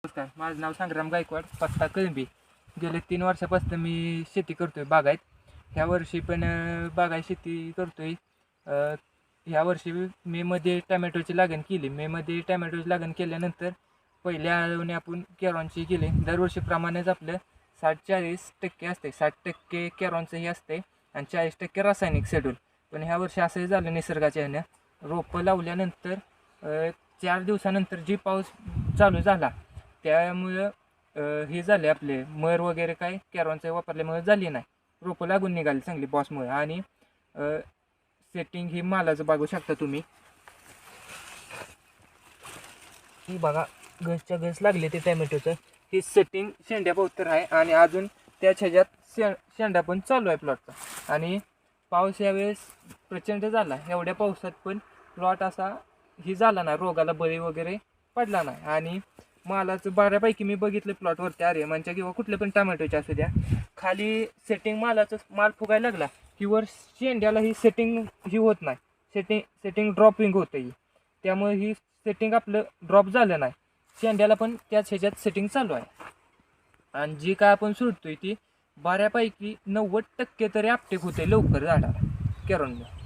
नमस्कार, माझं नाव संग्राम गायकवाड, पत्ता कळंबी. गेले 3 वर्षापासून मी शेती करतोय बागायत. ह्या वर्षी पण बागायत शेती करतोय. ह्या वर्षी मेमध्ये टमॅटोची लागण केली. मेमध्ये टमॅटोची लागण केल्यानंतर पहिल्या आळवणी आपण कॅरॉनची केली. दरवर्षीप्रमाणेच आपलं 60-40% असते. 60% कॅरॉनचं हे असते आणि 40% रासायनिक शेड्यूल. पण ह्या वर्षी असं झालं निसर्गाच्या ह्यानं, रोपं लावल्यानंतर 4 दिवसानंतर जी पाऊस चालू झाला त्यामुळं हे झाले आपले मर वगैरे काय कॅरॉनचं वापरल्यामुळे झाली नाही. रोपं लागून निघाली चांगली बॉसमुळे. आणि सेटिंग ही मालाचं बघू शकता तुम्ही. ही बघा घसच्या घस लागले ते टॅमॅटोचं. ही सेटिंग शेंड्याभोवतर आहे आणि अजून त्याच ह्याच्यात शेंडा पण चालू आहे प्लॉटचा. आणि पाऊस यावेळेस प्रचंड झाला. एवढ्या पावसात पण प्लॉट असा ही झाला नाही, रोगाला बळी वगैरे पडला नाही. आणि मालाचं बऱ्यापैकी मी बघितलं प्लॉटवरती आर्यमानच्या किंवा कुठल्या पण टमॅटोच्या असू द्या, खाली सेटिंग मालाचं माल फुगायला लागला की वर शेंड्याला ही सेटिंग ही होत नाही, सेटिंग ड्रॉपिंग होतं ही. त्यामुळे ही सेटिंग आपलं ड्रॉप झालं नाही. शेंड्याला पण त्याच ह्याच्यात सेटिंग चालू आहे. आणि जी काय आपण सोडतोय ती बऱ्यापैकी 90% तरी अपटेक होते लवकर झाडाला कॅरॉनला.